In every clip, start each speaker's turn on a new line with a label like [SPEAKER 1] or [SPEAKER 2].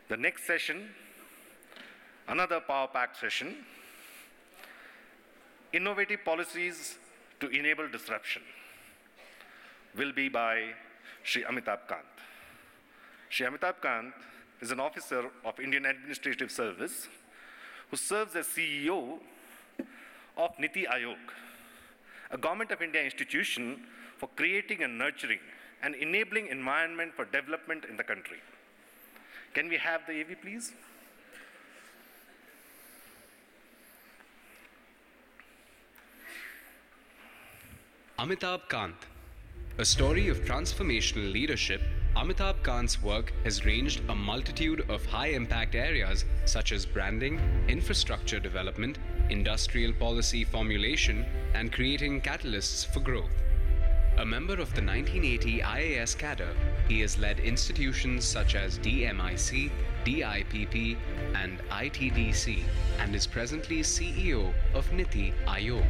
[SPEAKER 1] The next session, another power-packed session, Innovative Policies to Enable Disruption, will be by Shri Amitabh Kant. Shri Amitabh Kant is an officer of Indian Administrative Service who serves as CEO of Niti Aayog, a Government of India institution for creating and nurturing an enabling environment for development in the country. Can we have the AV, please?
[SPEAKER 2] Amitabh Kant. A story of transformational leadership, Amitabh Kant's work has ranged a multitude of high-impact areas such as branding, infrastructure development, industrial policy formulation, and creating catalysts for growth. A member of the 1980 IAS cadre, he has led institutions such as DMIC, DIPP, and ITDC, and is presently CEO of Niti Aayog.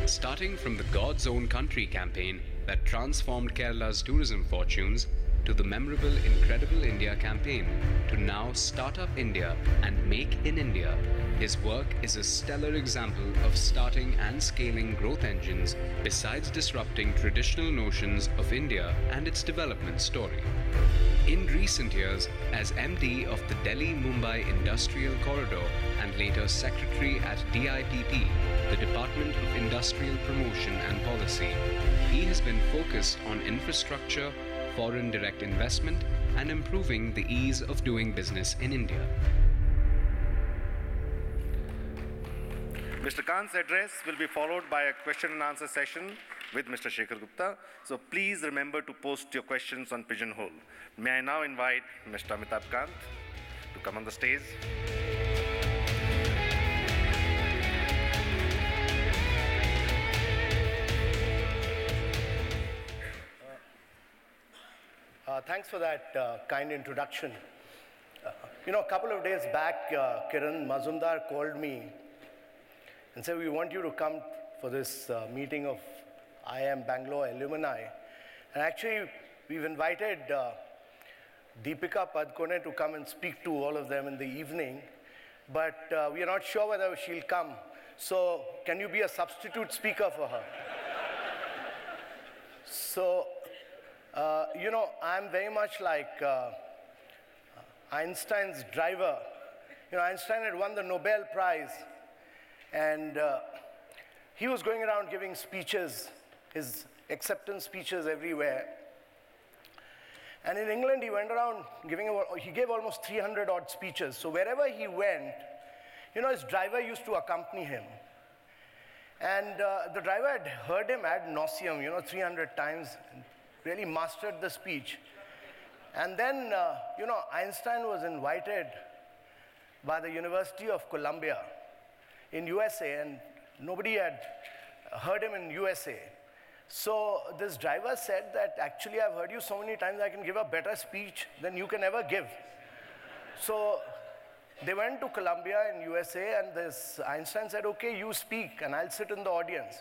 [SPEAKER 2] Starting from the God's Own Country campaign that transformed Kerala's tourism fortunes, to the memorable Incredible India campaign, to now Startup India and Make in India, his work is a stellar example of starting and scaling growth engines besides disrupting traditional notions of India and its development story. In recent years, as MD of the Delhi-Mumbai Industrial Corridor and later Secretary at DIPP, the Department of Industrial Promotion and Policy, he has been focused on infrastructure, foreign direct investment, and improving the ease of doing business in India.
[SPEAKER 1] Mr. Kant's address will be followed by a question and answer session with Mr. Shekhar Gupta. So please remember to post your questions on Pigeonhole. May I now invite Mr. Amitabh Kant to come on the stage.
[SPEAKER 3] Thanks for that kind introduction. A couple of days back, Kiran Mazumdar called me and said, we want you to come for this meeting of IIM Bangalore alumni. And actually, we've invited Deepika Padkone to come and speak to all of them in the evening, but we are not sure whether she'll come. So can you be a substitute speaker for her? So, I'm very much like Einstein's driver. Einstein had won the Nobel Prize, and he was going around giving speeches, his acceptance speeches everywhere. And in England, he went around he gave almost 300 odd speeches. So wherever he went, his driver used to accompany him. And the driver had heard him ad nauseum, 300 times, and really mastered the speech. And then, Einstein was invited by the University of Columbia in USA, and nobody had heard him in USA. So this driver said that, actually, I've heard you so many times, I can give a better speech than you can ever give. So they went to Columbia in USA, and this Einstein said, okay, you speak, and I'll sit in the audience.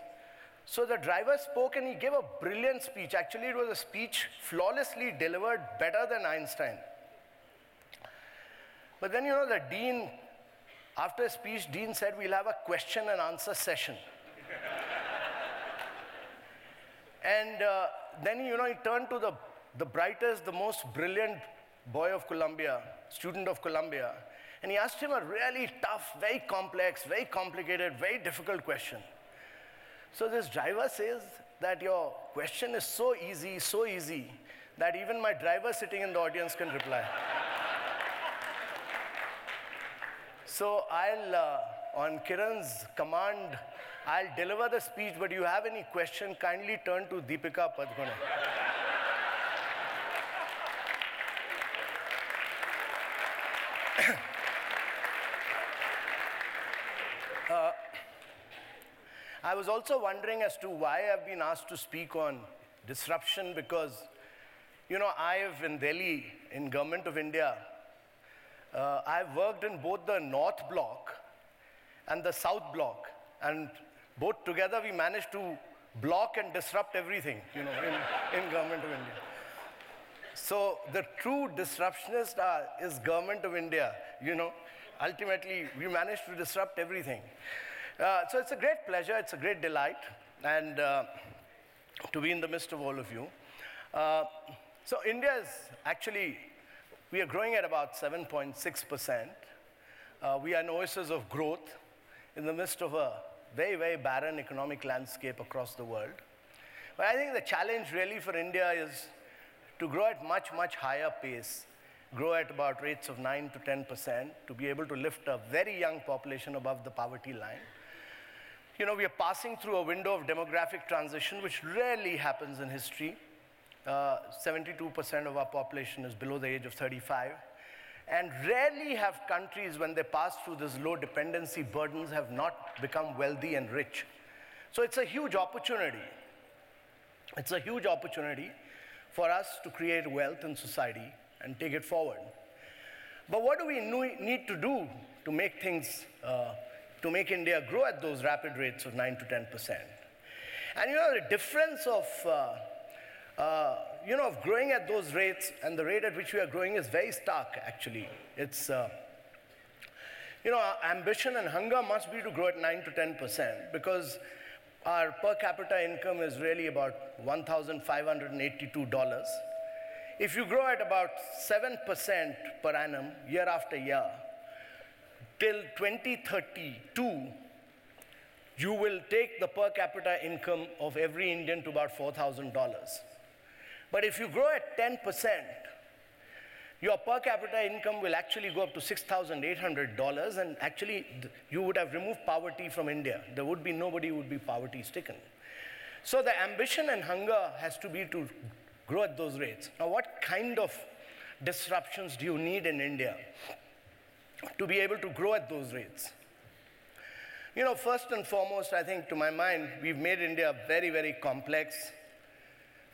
[SPEAKER 3] So the driver spoke, and he gave a brilliant speech. Actually, it was a speech flawlessly delivered, better than Einstein. But then, the dean, after his speech, dean said, we'll have a question and answer session. And then, he turned to the brightest, the most brilliant boy of Columbia, student of Columbia, and he asked him a really tough, very complex, very complicated, very difficult question. So this driver says that your question is so easy, that even my driver sitting in the audience can reply. So on Kiran's command, I'll deliver the speech, but you have any question, kindly turn to Deepika Padkone. I was also wondering as to why I've been asked to speak on disruption, because, I've in Delhi, in Government of India, I've worked in both the North Block and the South Block, and both together we managed to block and disrupt everything, in Government of India. So the true disruptionist is government of India, you know. Ultimately, we managed to disrupt everything. So it's a great pleasure, it's a great delight, and to be in the midst of all of you. So India is actually, we are growing at about 7.6%. We are an oasis of growth in the midst of a very, very barren economic landscape across the world. But I think the challenge really for India is to grow at much, much higher pace, grow at about rates of 9 to 10%, to be able to lift a very young population above the poverty line. You know, we are passing through a window of demographic transition, which rarely happens in history. 72% of our population is below the age of 35. And rarely have countries, when they pass through this low dependency burdens, have not become wealthy and rich. So it's a huge opportunity. It's a huge opportunity for us to create wealth in society and take it forward. But what do we need to do to make things, to make India grow at those rapid rates of 9 to 10%? And you know, the difference of of growing at those rates and the rate at which we are growing is very stark, actually. It's, our ambition and hunger must be to grow at 9 to 10% because our per capita income is really about $1,582. If you grow at about 7% per annum, year after year, till 2032, you will take the per capita income of every Indian to about $4,000. But if you grow at 10%, your per capita income will actually go up to $6,800, and actually you would have removed poverty from India. There would be nobody who would be poverty stricken. So the ambition and hunger has to be to grow at those rates. Now, what kind of disruptions do you need in India to be able to grow at those rates? You know, first and foremost, I think to my mind, we've made India a very, very complex,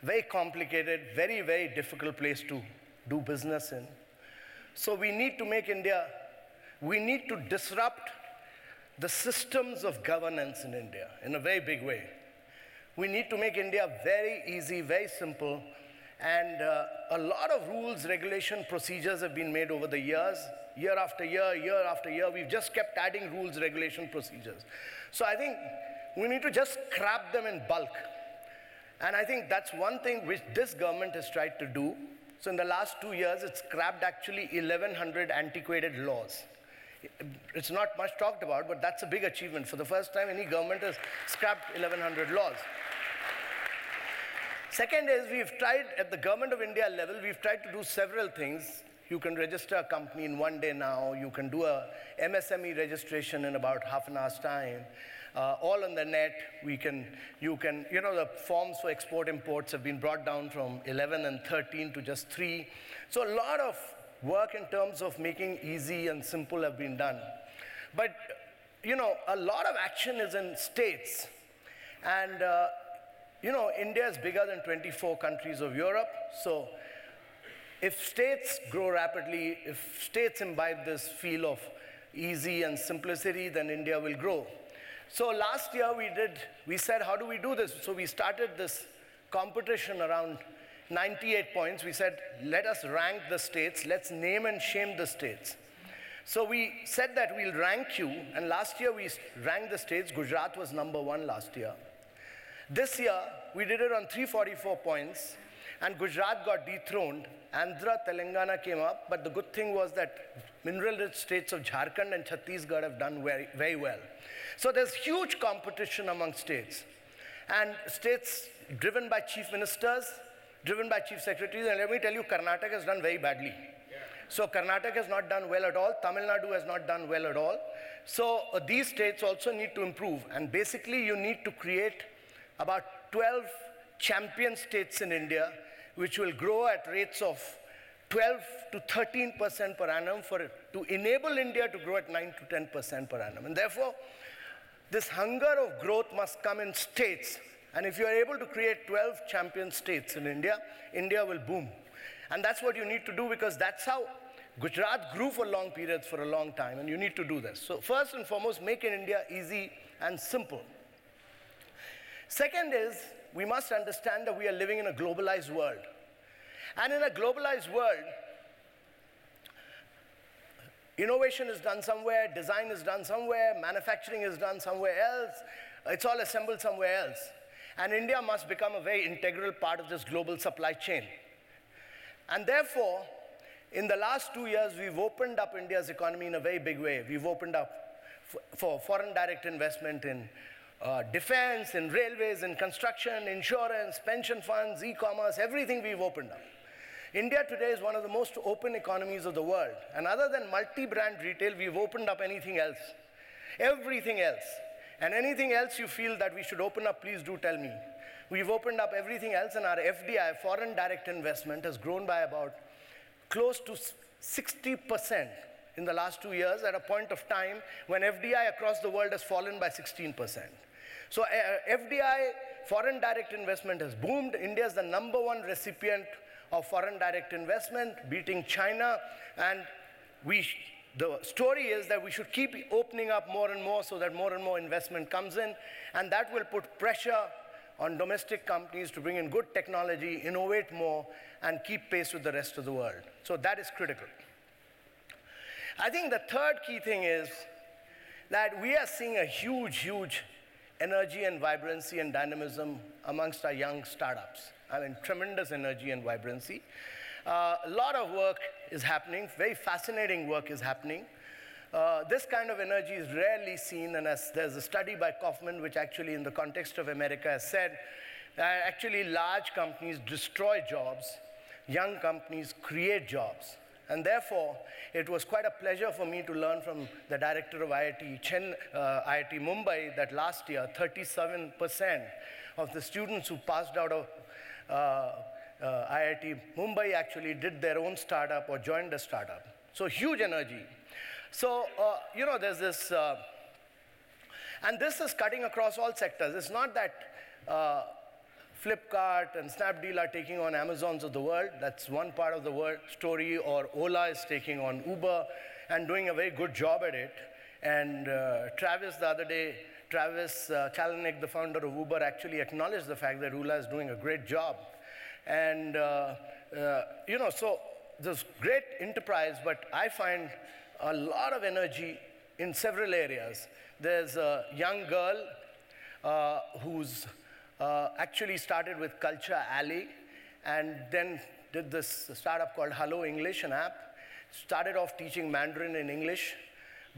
[SPEAKER 3] very complicated, very, very difficult place to do business in. So we need to make India, we need to disrupt the systems of governance in India in a very big way. We need to make India very easy, very simple, and a lot of rules, regulation, procedures have been made over the years. Year after year, we've just kept adding rules, regulation, procedures. So I think we need to just scrap them in bulk. And I think that's one thing which this government has tried to do. So in the last 2 years, it's scrapped actually 1,100 antiquated laws. It's not much talked about, but that's a big achievement. For the first time, any government has scrapped 1,100 laws. Second is, we've tried, at the Government of India level, we've tried to do several things. You can register a company in 1 day now. You can do a MSME registration in about half an hour's time. All on the net. The forms for export imports have been brought down from 11 and 13 to just 3. So a lot of work in terms of making easy and simple have been done. But, a lot of action is in states. And, India is bigger than 24 countries of Europe. So if states grow rapidly, if states imbibe this feel of easy and simplicity, then India will grow. So last year we said, how do we do this? So we started this competition around 98 points. We said, let us rank the states. Let's name and shame the states. So we said that we'll rank you. And last year we ranked the states. Gujarat was number 1 last year. This year, we did it on 344 points. And Gujarat got dethroned. Andhra, Telangana came up. But the good thing was that mineral-rich states of Jharkhand and Chhattisgarh have done very, very well. So there's huge competition among states. And states driven by chief ministers, driven by chief secretaries. And let me tell you, Karnataka has done very badly. So Karnataka has not done well at all. Tamil Nadu has not done well at all. So these states also need to improve. And basically, you need to create about 12 champion states in India, which will grow at rates of 12 to 13% per annum to enable India to grow at 9 to 10% per annum. And therefore, this hunger of growth must come in states. And if you are able to create 12 champion states in India, India will boom. And that's what you need to do, because that's how Gujarat grew for long periods for a long time, and you need to do this. So first and foremost, make in India easy and simple. Second is, we must understand that we are living in a globalized world. And in a globalized world, innovation is done somewhere, design is done somewhere, manufacturing is done somewhere else, it's all assembled somewhere else. And India must become a very integral part of this global supply chain. And therefore, in the last 2 years, we've opened up India's economy in a very big way. We've opened up for foreign direct investment in defense, in railways, in construction, insurance, pension funds, e-commerce, everything we've opened up. India today is one of the most open economies of the world. And other than multi-brand retail, we've opened up anything else. Everything else. And anything else you feel that we should open up, please do tell me. We've opened up everything else, and our FDI, foreign direct investment, has grown by about close to 60% in the last 2 years, at a point of time when FDI across the world has fallen by 16%. So FDI, foreign direct investment, has boomed. India is the #1 recipient of foreign direct investment, beating China. And the story is that we should keep opening up more and more so that more and more investment comes in. And that will put pressure on domestic companies to bring in good technology, innovate more, and keep pace with the rest of the world. So that is critical. I think the third key thing is that we are seeing a huge energy and vibrancy and dynamism amongst our young startups. I mean, tremendous energy and vibrancy. A lot of work is happening, very fascinating work is happening. This kind of energy is rarely seen, and there's a study by Kaufman, which actually in the context of America has said that actually large companies destroy jobs, young companies create jobs. And therefore, it was quite a pleasure for me to learn from the director of IIT Mumbai that last year, 37% of the students who passed out of IIT Mumbai actually did their own startup or joined a startup. So huge energy. So, there's this, and this is cutting across all sectors. It's not that Flipkart and Snapdeal are taking on Amazons of the world. That's one part of the world story. Or Ola is taking on Uber and doing a very good job at it. And Travis, the other day, Travis Kalanick, the founder of Uber, actually acknowledged the fact that Ola is doing a great job. And, so there's great enterprise, but I find a lot of energy in several areas. There's a young girl who's actually started with Culture Alley and then did this startup called Hello English, an app. Started off teaching Mandarin in English,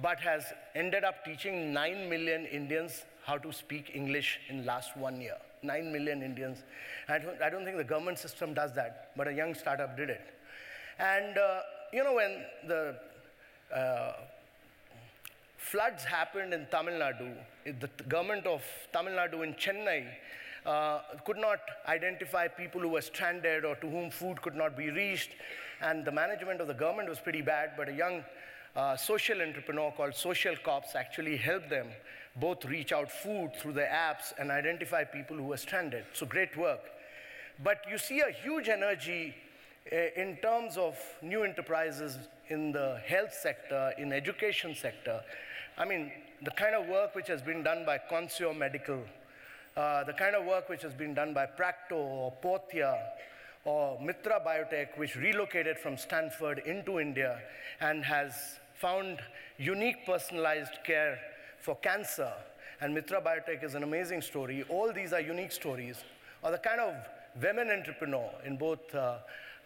[SPEAKER 3] but has ended up teaching 9 million Indians how to speak English in last 1 year. 9 million Indians. I don't think the government system does that, but a young startup did it. And, when the floods happened in Tamil Nadu, the government of Tamil Nadu in Chennai could not identify people who were stranded or to whom food could not be reached. And the management of the government was pretty bad, but a young social entrepreneur called Social Cops actually helped them both reach out food through the apps and identify people who were stranded. So great work. But you see a huge energy in terms of new enterprises in the health sector, in education sector. I mean, the kind of work which has been done by Consio Medical, the kind of work which has been done by Practo or Portia or Mitra Biotech, which relocated from Stanford into India and has found unique personalized care for cancer. And Mitra Biotech is an amazing story. All these are unique stories. Or the kind of women entrepreneur in both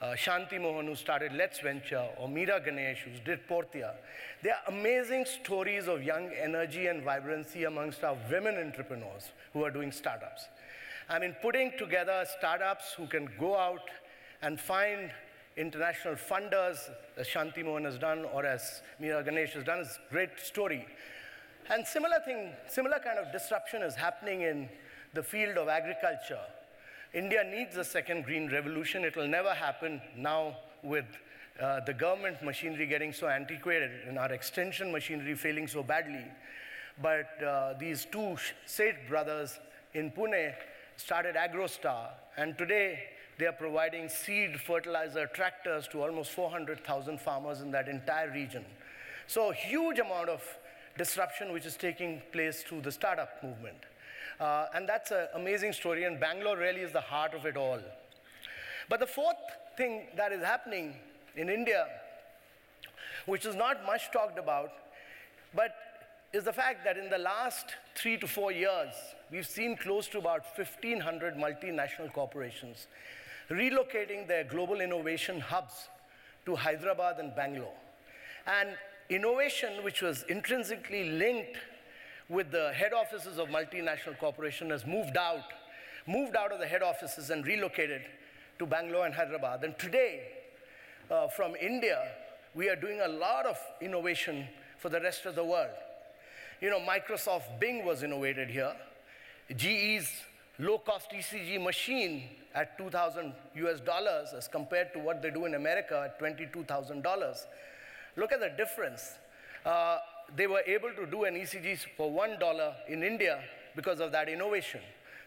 [SPEAKER 3] Shanti Mohan, who started Let's Venture, or Meera Ganesh, who did Portia. They are amazing stories of young energy and vibrancy amongst our women entrepreneurs who are doing startups. I mean, putting together startups who can go out and find international funders, as Shanti Mohan has done, or as Meera Ganesh has done, is a great story. And similar kind of disruption is happening in the field of agriculture. India needs a second green revolution. It will never happen now with the government machinery getting so antiquated and our extension machinery failing so badly. But these two Seth brothers in Pune started AgroStar, and today they are providing seed, fertilizer, tractors to almost 400,000 farmers in that entire region. So a huge amount of disruption which is taking place through the startup movement. And that's an amazing story, and Bangalore really is the heart of it all. But the fourth thing that is happening in India, which is not much talked about, but is the fact that in the last 3 to 4 years, we've seen close to about 1,500 multinational corporations relocating their global innovation hubs to Hyderabad and Bangalore. And innovation, which was intrinsically linked with the head offices of multinational corporations, has moved out of the head offices and relocated to Bangalore and Hyderabad. And today, from India, we are doing a lot of innovation for the rest of the world. You know, Microsoft Bing was innovated here. GE's low-cost ECG machine at $2,000 US as compared to what they do in America at $22,000. Look at the difference. They were able to do an ECG for $1 in India because of that innovation.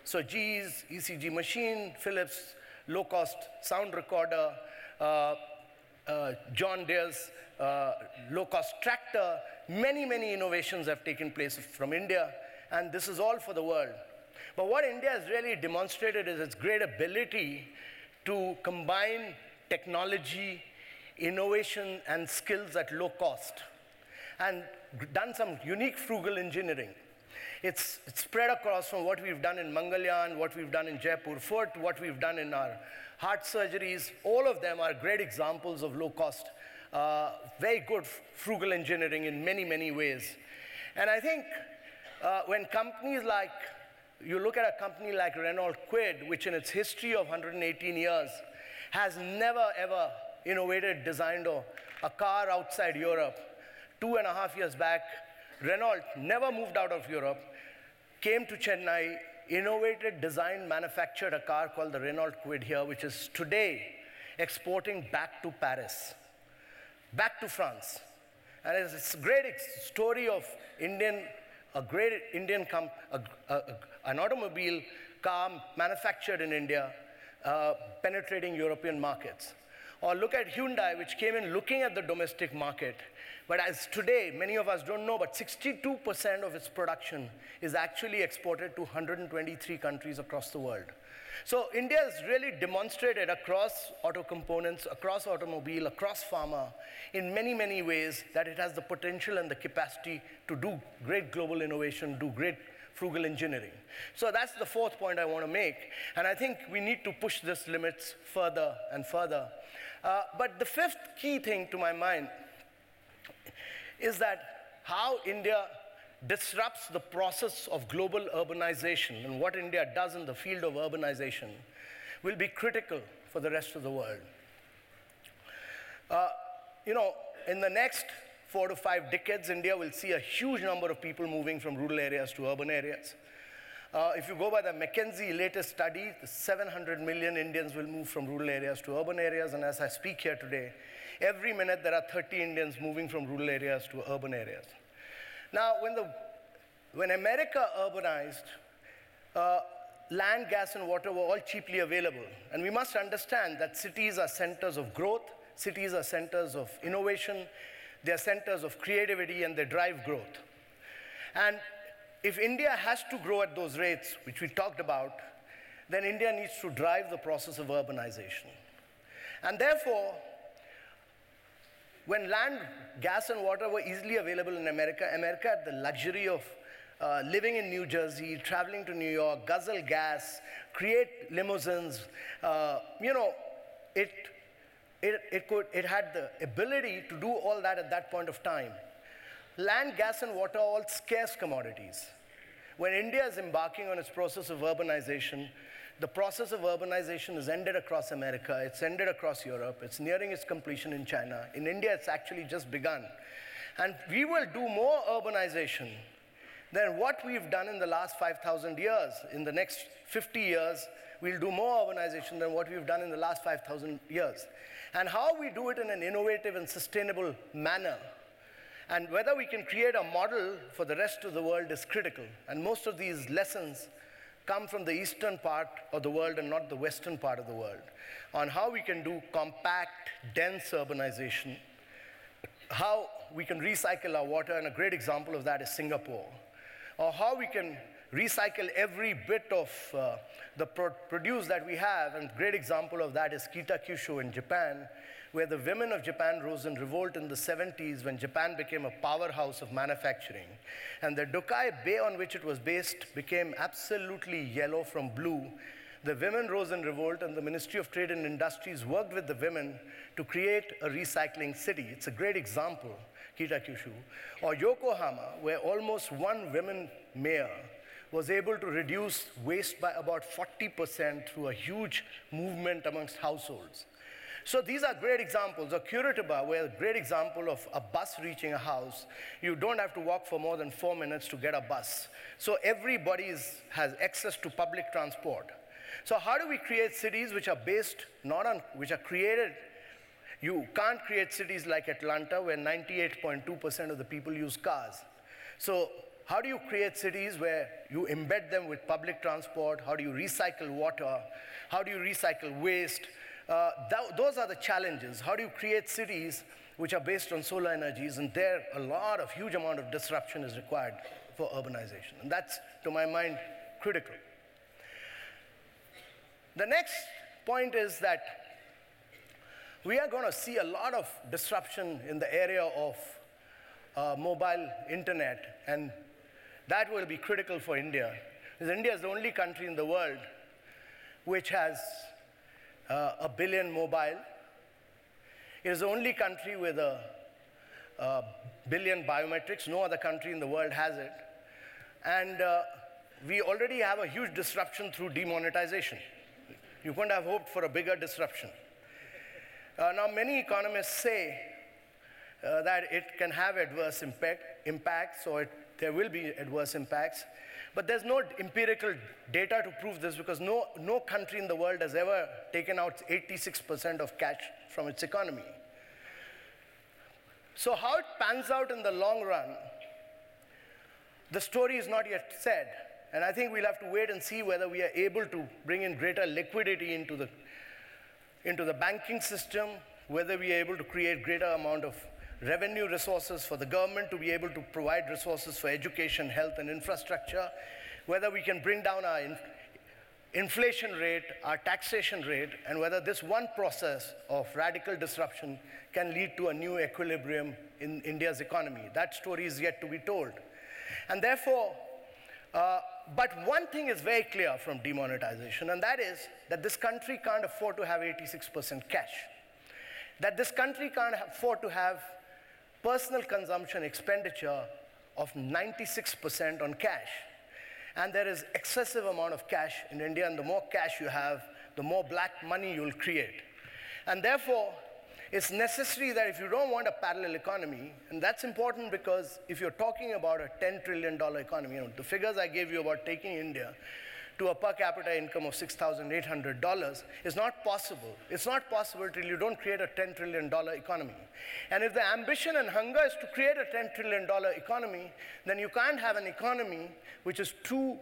[SPEAKER 3] So GE's ECG machine, Philips low-cost sound recorder, John Deere's low-cost tractor, many innovations have taken place from India, and this is all for the world. But what India has really demonstrated is its great ability to combine technology, innovation, and skills at low cost, and done some unique frugal engineering. It's spread across from what we've done in Mangalyaan, what we've done in Jaipur Fort, what we've done in our heart surgeries. All of them are great examples of low cost, very good frugal engineering in many ways. And I think when companies like, you look at a company like Renault Kwid, which in its history of 118 years has never ever innovated, designed a car outside Europe. 2.5 years back, Renault never moved out of Europe, came to Chennai, innovated, designed, manufactured a car called the Renault Kwid here, which is today exporting back to Paris, back to France. And it's a great story of a great Indian an automobile car manufactured in India, penetrating European markets. Or look at Hyundai, which came in looking at the domestic market. But as today, many of us don't know, but 62% of its production is actually exported to 123 countries across the world. So India has really demonstrated across auto components, across automobile, across pharma, in many ways that it has the potential and the capacity to do great global innovation, do great frugal engineering. So that's the fourth point I want to make. And I think we need to push these limits further and further. But the fifth key thing to my mind is that how India disrupts the process of global urbanization, and what India does in the field of urbanization will be critical for the rest of the world. You know, in the next 4 to 5 decades, India will see a huge number of people moving from rural areas to urban areas. If you go by the McKinsey latest study, 700 million Indians will move from rural areas to urban areas, and as I speak here today, every minute there are 30 Indians moving from rural areas to urban areas. Now, when America urbanized, land, gas, and water were all cheaply available. And we must understand that cities are centers of growth, cities are centers of innovation, they're centers of creativity, and they drive growth. And if India has to grow at those rates, which we talked about, then India needs to drive the process of urbanization. And therefore, when land, gas, and water were easily available in America, America had the luxury of living in New Jersey, traveling to New York, guzzle gas, create limousines. You know, it had the ability to do all that at that point of time. Land, gas, and water are all scarce commodities. When India is embarking on its process of urbanization, the process of urbanization is ended across America, it's ended across Europe, it's nearing its completion in China. In India, it's actually just begun. And we will do more urbanization than what we've done in the last 5,000 years. In the next 50 years, we'll do more urbanization than what we've done in the last 5,000 years. And how we do it in an innovative and sustainable manner, and whether we can create a model for the rest of the world is critical. And most of these lessons come from the eastern part of the world and not the western part of the world, on how we can do compact, dense urbanization, how we can recycle our water, and a great example of that is Singapore, or how we can recycle every bit of the produce that we have. And a great example of that is Kitakyushu in Japan, where the women of Japan rose in revolt in the 70s when Japan became a powerhouse of manufacturing. And the Dokai Bay on which it was based became absolutely yellow from blue. The women rose in revolt, and the Ministry of Trade and Industries worked with the women to create a recycling city. It's a great example, Kitakyushu. Or Yokohama, where almost one woman mayor was able to reduce waste by about 40% through a huge movement amongst households. So these are great examples. Or Curitiba, where a great example of a bus reaching a house. You don't have to walk for more than 4 minutes to get a bus. So everybody has access to public transport. So how do we create cities which are based not on, which are created? You can't create cities like Atlanta where 98.2% of the people use cars. So how do you create cities where you embed them with public transport? How do you recycle water? How do you recycle waste? Those are the challenges. How do you create cities which are based on solar energies? And there, a huge amount of disruption is required for urbanization. And that's, to my mind, critical. The next point is that we are going to see a lot of disruption in the area of mobile internet, and that will be critical for India. Because India is the only country in the world which has 1 billion mobile. It is the only country with a billion biometrics. No other country in the world has it. And we already have a huge disruption through demonetization. You couldn't have hoped for a bigger disruption. Now, many economists say that it can have adverse impacts, or there will be adverse impacts. But there's no empirical data to prove this, because no country in the world has ever taken out 86% of cash from its economy. So how it pans out in the long run, the story is not yet said. And I think we'll have to wait and see whether we are able to bring in greater liquidity into the banking system, whether we are able to create greater amount of revenue resources for the government to be able to provide resources for education, health, and infrastructure, whether we can bring down our inflation rate, our taxation rate, and whether this one process of radical disruption can lead to a new equilibrium in India's economy. That story is yet to be told. And therefore, but one thing is very clear from demonetization, and that is that this country can't afford to have 86% cash. That this country can't afford to have personal consumption expenditure of 96% on cash. And there is excessive amount of cash in India, and the more cash you have, the more black money you'll create. And therefore, it's necessary that if you don't want a parallel economy, and that's important because if you're talking about a $10 trillion economy, the figures I gave you about taking India to a per capita income of $6,800 is not possible. It's not possible till you don't create a $10 trillion economy. And if the ambition and hunger is to create a $10 trillion economy, then you can't have an economy which is $2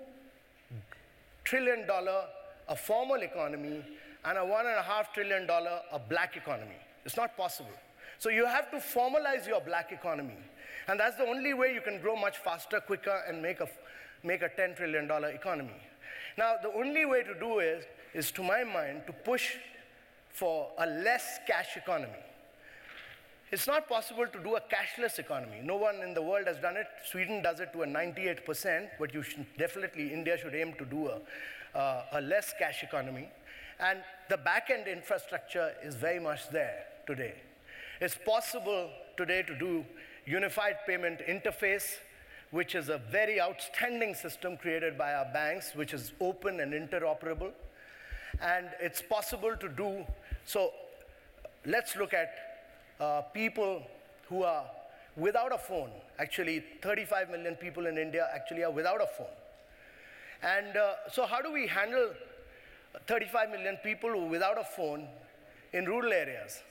[SPEAKER 3] trillion, a formal economy, and a $1.5 trillion, a black economy. It's not possible. So you have to formalize your black economy. And that's the only way you can grow much faster, quicker, and make a $10 trillion economy. Now, the only way to do is, to my mind, to push for a less cash economy. It's not possible to do a cashless economy. No one in the world has done it. Sweden does it to a 98%, but India should aim to do a less cash economy. And the back-end infrastructure is very much there today. It's possible today to do unified payment interface, which is a very outstanding system created by our banks, which is open and interoperable. And it's possible to do, so let's look at people who are without a phone. Actually, 35 million people in India actually are without a phone. And so how do we handle 35 million people who are without a phone in rural areas?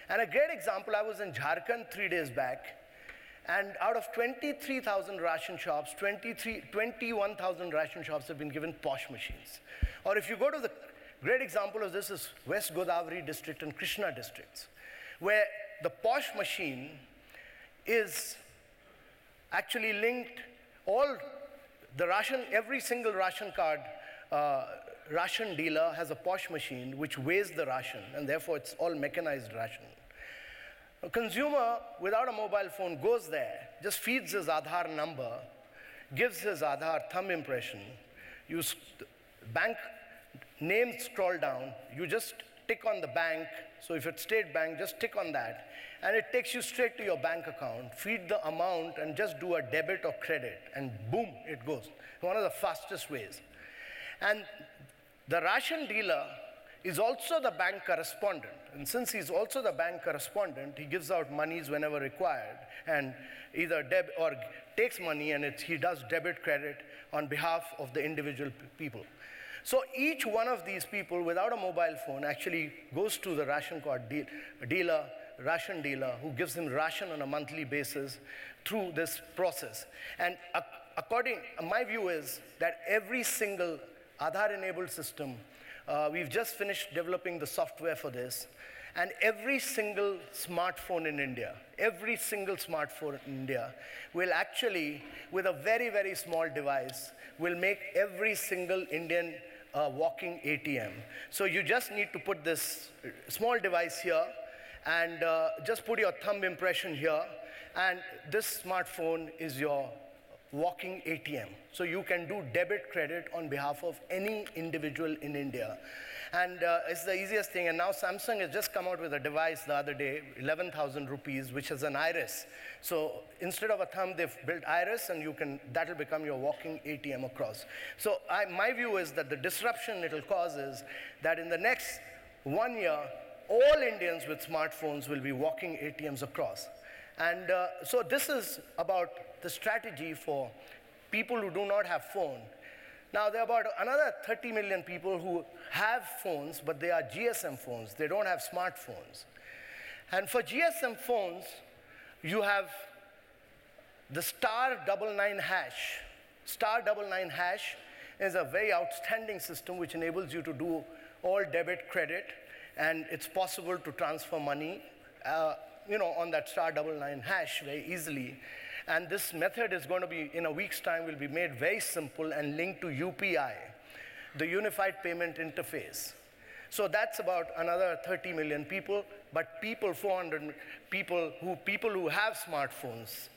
[SPEAKER 3] And a great example, I was in Jharkhand 3 days back, and out of 23,000 ration shops, 21,000 ration shops have been given POS machines. Or if you go to the great example of this is West Godavari district and Krishna districts, where the POS machine is actually linked, all every single ration card, ration dealer has a posh machine which weighs the ration, and therefore it's all mechanized ration. A consumer without a mobile phone goes there, just feeds his Aadhaar number, gives his Aadhaar thumb impression, bank name scroll down, you just tick on the bank, so if it's State Bank, just tick on that, and it takes you straight to your bank account, feed the amount, and just do a debit or credit, and boom, it goes. One of the fastest ways. And the ration dealer is also the bank correspondent. And since he's also the bank correspondent, he gives out monies whenever required, and either takes money, and he does debit credit on behalf of the individual people. So each one of these people without a mobile phone actually goes to the ration card ration dealer, who gives him ration on a monthly basis through this process. And my view is that every single Aadhaar-enabled system, we've just finished developing the software for this, and every single smartphone in India will actually, with a very, very small device, will make every single Indian walking ATM. So you just need to put this small device here, and just put your thumb impression here, and this smartphone is your walking ATM. So you can do debit credit on behalf of any individual in India. And it's the easiest thing. And now Samsung has just come out with a device the other day, 11,000 rupees, which is an iris. So instead of a thumb, they've built iris, and that'll become your walking ATM across. So my view is that the disruption it'll cause is that in the next 1 year, all Indians with smartphones will be walking ATMs across. And so this is about the strategy for people who do not have phone. Now, there are about another 30 million people who have phones, but they are GSM phones. They don't have smartphones. And for GSM phones, you have the *99# hash. *99# is a very outstanding system which enables you to do all debit, credit, and it's possible to transfer money on that *99# very easily. And this method is going to be, in a week's time, will be made very simple and linked to UPI, the Unified Payment Interface. So that's about another 30 million people, but 400 people who have smartphones,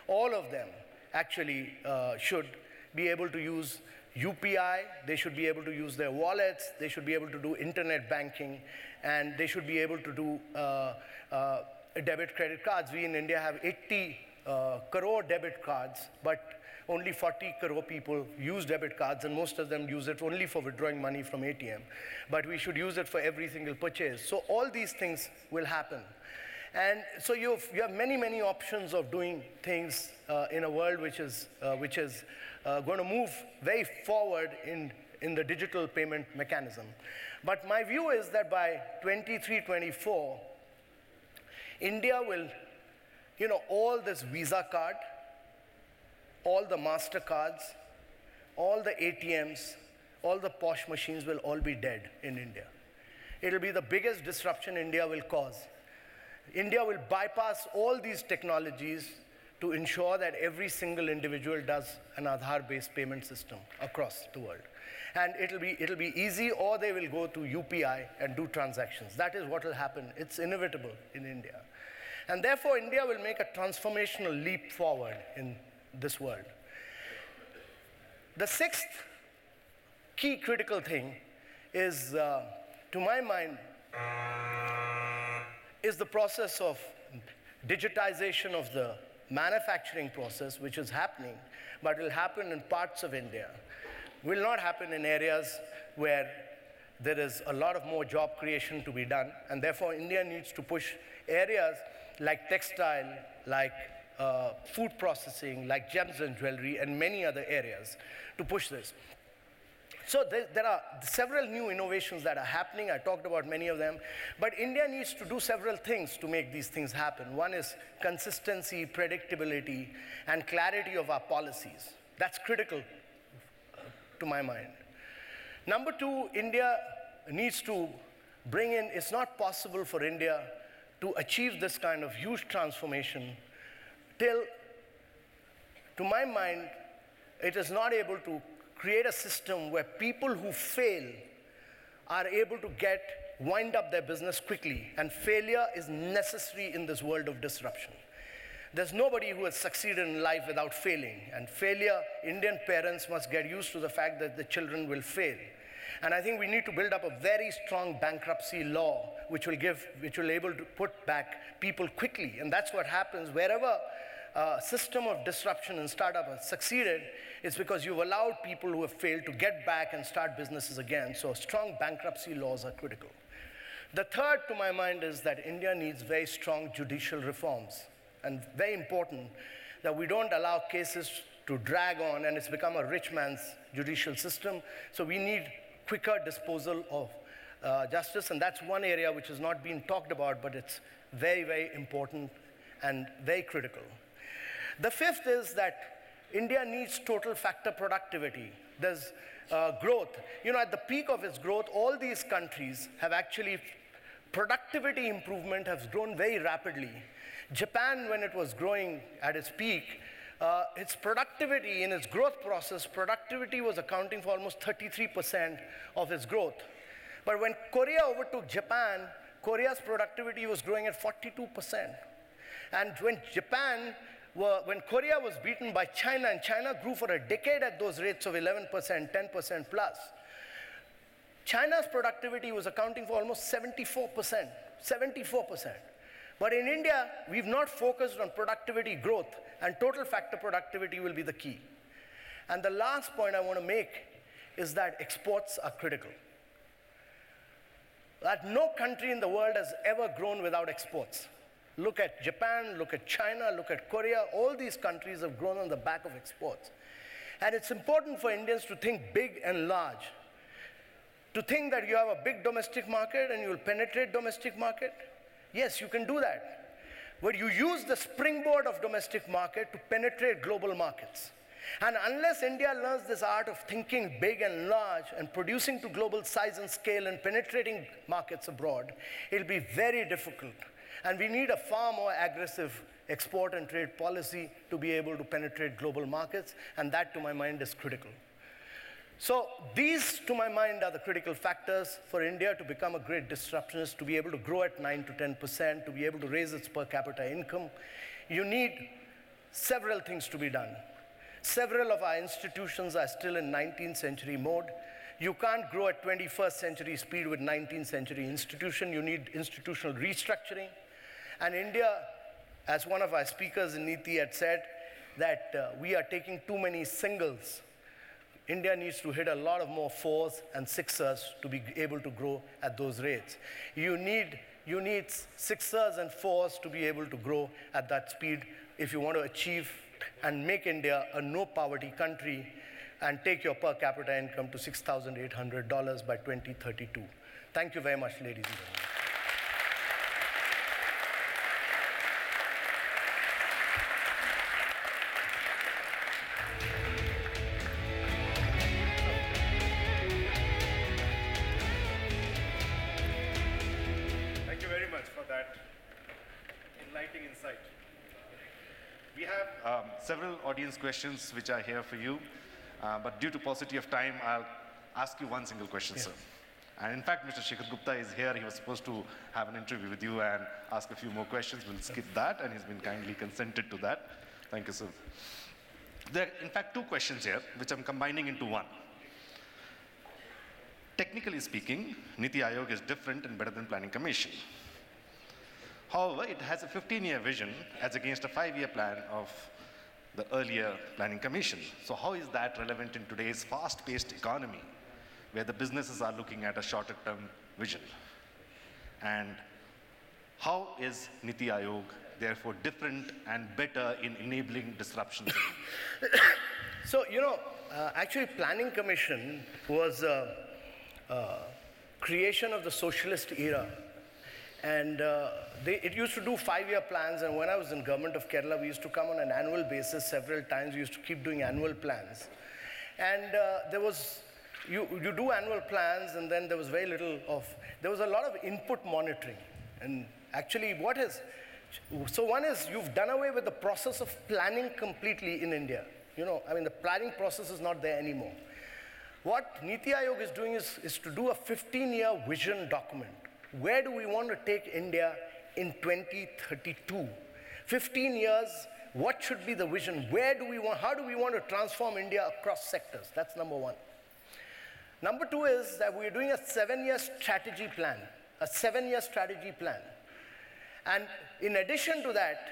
[SPEAKER 3] all of them actually should be able to use UPI, they should be able to use their wallets, they should be able to do internet banking, and they should be able to do debit credit cards. We in India have 80 crore debit cards, but only 40 crore people use debit cards, and most of them use it only for withdrawing money from ATM. But we should use it for every single purchase. So all these things will happen. And so you have many, many options of doing things in a world which is going to move very forward in the digital payment mechanism. But my view is that by 23, 24, India will, all this Visa card, all the MasterCards, all the ATMs, all the posh machines will all be dead in India. It'll be the biggest disruption India will cause. India will bypass all these technologies to ensure that every single individual does an Aadhaar-based payment system across the world. And it'll be easy, or they will go to UPI and do transactions. That is what will happen. It's inevitable in India. And therefore, India will make a transformational leap forward in this world. The sixth key critical thing is, to my mind, is the process of digitization of the manufacturing process, which is happening, but will happen in parts of India. Will not happen in areas where there is a lot of more job creation to be done, and therefore India needs to push areas like textile, like food processing, like gems and jewelry, and many other areas to push this. So there are several new innovations that are happening. I talked about many of them. But India needs to do several things to make these things happen. One is consistency, predictability, and clarity of our policies. That's critical to my mind. Number two, India needs to bring in, it's not possible for India to achieve this kind of huge transformation till to my mind, it is not able to create a system where people who fail are able to wind up their business quickly. And failure is necessary in this world of disruption. There's nobody who has succeeded in life without failing. And failure, Indian parents must get used to the fact that the children will fail. And I think we need to build up a very strong bankruptcy law which will able to put back people quickly. And that's what happens wherever a system of disruption and startup has succeeded. It's because you've allowed people who have failed to get back and start businesses again. So strong bankruptcy laws are critical. The third, to my mind, is that India needs very strong judicial reforms. And very important that we don't allow cases to drag on and it's become a rich man's judicial system. So we need quicker disposal of justice, and that's one area which has not been talked about, but it's very, very important and very critical. The fifth is that India needs total factor productivity. There's growth. At the peak of its growth, all these countries have actually, productivity improvement has grown very rapidly. Japan, when it was growing at its peak, its productivity in its growth process, productivity was accounting for almost 33% of its growth. But when Korea overtook Japan, Korea's productivity was growing at 42%. And when Korea was beaten by China, and China grew for a decade at those rates of 11%, 10% plus, China's productivity was accounting for almost 74%. But in India, we've not focused on productivity growth, and total factor productivity will be the key. And the last point I want to make is that exports are critical. That no country in the world has ever grown without exports. Look at Japan, look at China, look at Korea. All these countries have grown on the back of exports. And it's important for Indians to think big and large. To think that you have a big domestic market and you will penetrate domestic market. Yes, you can do that. But you use the springboard of domestic market to penetrate global markets. And unless India learns this art of thinking big and large and producing to global size and scale and penetrating markets abroad, it'll be very difficult. And we need a far more aggressive export and trade policy to be able to penetrate global markets, and that, to my mind, is critical. So these, to my mind, are the critical factors for India to become a great disruptionist, to be able to grow at 9 to 10%, to be able to raise its per capita income. You need several things to be done. Several of our institutions are still in 19th century mode. You can't grow at 21st century speed with 19th century institution. You need institutional restructuring. And India, as one of our speakers in Niti had said, that we are taking too many singles. India needs to hit a lot of more fours and sixers to be able to grow at those rates. You need sixers and fours to be able to grow at that speed if you want to achieve and make India a no-poverty country and take your per capita income to $6,800 by 2032. Thank you very much, ladies and gentlemen.
[SPEAKER 1] Several audience questions which are here for you, but due to paucity of time, I'll ask you one single question, sir. And in fact, Mr. Shekhar Gupta is here. He was supposed to have an interview with you and ask a few more questions. We'll skip that, and he's been kindly consented to that. Thank you, sir. There are, in fact, two questions here, which I'm combining into one. Technically speaking, Niti Aayog is different and better than Planning Commission. However, it has a 15-year vision as against a 5-year plan of the earlier Planning Commission. So how is that relevant in today's fast-paced economy, where the businesses are looking at a shorter-term vision? And how is Niti Aayog, therefore, different and better in enabling disruptions?
[SPEAKER 3] So, actually, Planning Commission was a creation of the socialist era. And it used to do 5-year plans, and when I was in government of Kerala, we used to come on an annual basis several times. We used to keep doing annual plans. And you do annual plans, and then there was very little there was a lot of input monitoring. And actually what has So one is you've done away with the process of planning completely in India. The planning process is not there anymore. What Niti Aayog is doing is to do a 15-year vision document. Where do we want to take India in 2032? 15 years, what should be the vision? How do we want to transform India across sectors? That's number one. Number two is that we're doing a 7-year strategy plan, And in addition to that,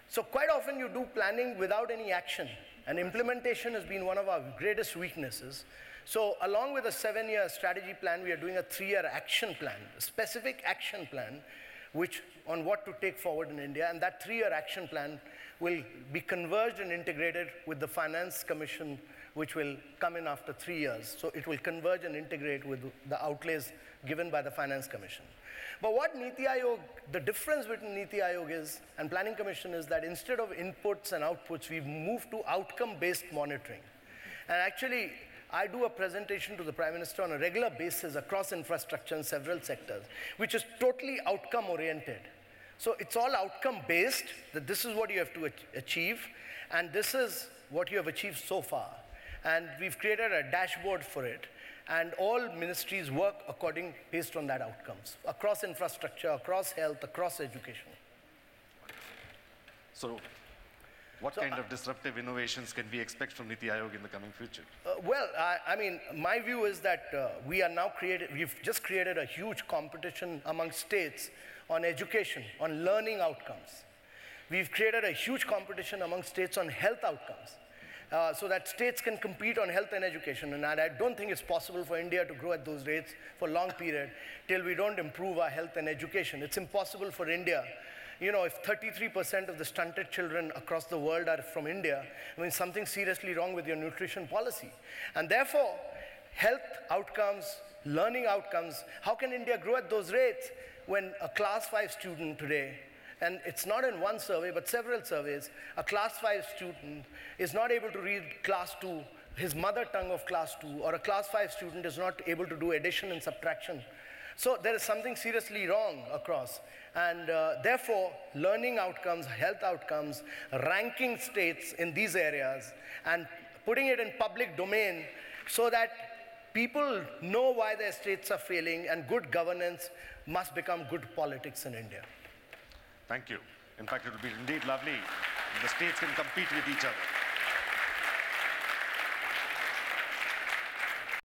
[SPEAKER 3] so quite often you do planning without any action, and implementation has been one of our greatest weaknesses. So along with a 7-year strategy plan, we are doing a 3-year action plan, a specific action plan, on what to take forward in India, and that 3-year action plan will be converged and integrated with the Finance Commission, which will come in after 3 years. So it will converge and integrate with the outlays given by the Finance Commission. But what Niti Aayog, the difference between Niti Aayog and Planning Commission is that instead of inputs and outputs, we've moved to outcome-based monitoring. And actually, I do a presentation to the Prime Minister on a regular basis across infrastructure in several sectors, which is totally outcome-oriented. So it's all outcome-based, that this is what you have to achieve, and this is what you have achieved so far. And we've created a dashboard for it, and all ministries work based on that outcomes, across infrastructure, across health, across education.
[SPEAKER 1] So what kind of disruptive innovations can we expect from Niti Aayog in the coming future?
[SPEAKER 3] My view is that we've just created a huge competition among states on education, on learning outcomes. We've created a huge competition among states on health outcomes. So that states can compete on health and education. And I don't think it's possible for India to grow at those rates for a long period till we don't improve our health and education. It's impossible for India. If 33% of the stunted children across the world are from India, something's seriously wrong with your nutrition policy. And therefore, health outcomes, learning outcomes, how can India grow at those rates when a class 5 student today, and it's not in one survey, but several surveys, a class 5 student is not able to read class 2, his mother tongue of class 2, or a class 5 student is not able to do addition and subtraction. So there is something seriously wrong across. And therefore, learning outcomes, health outcomes, ranking states in these areas, and putting it in public domain so that people know why their states are failing, and good governance must become good politics in India.
[SPEAKER 1] Thank you. In fact, it would be indeed lovely if the states can compete with each other.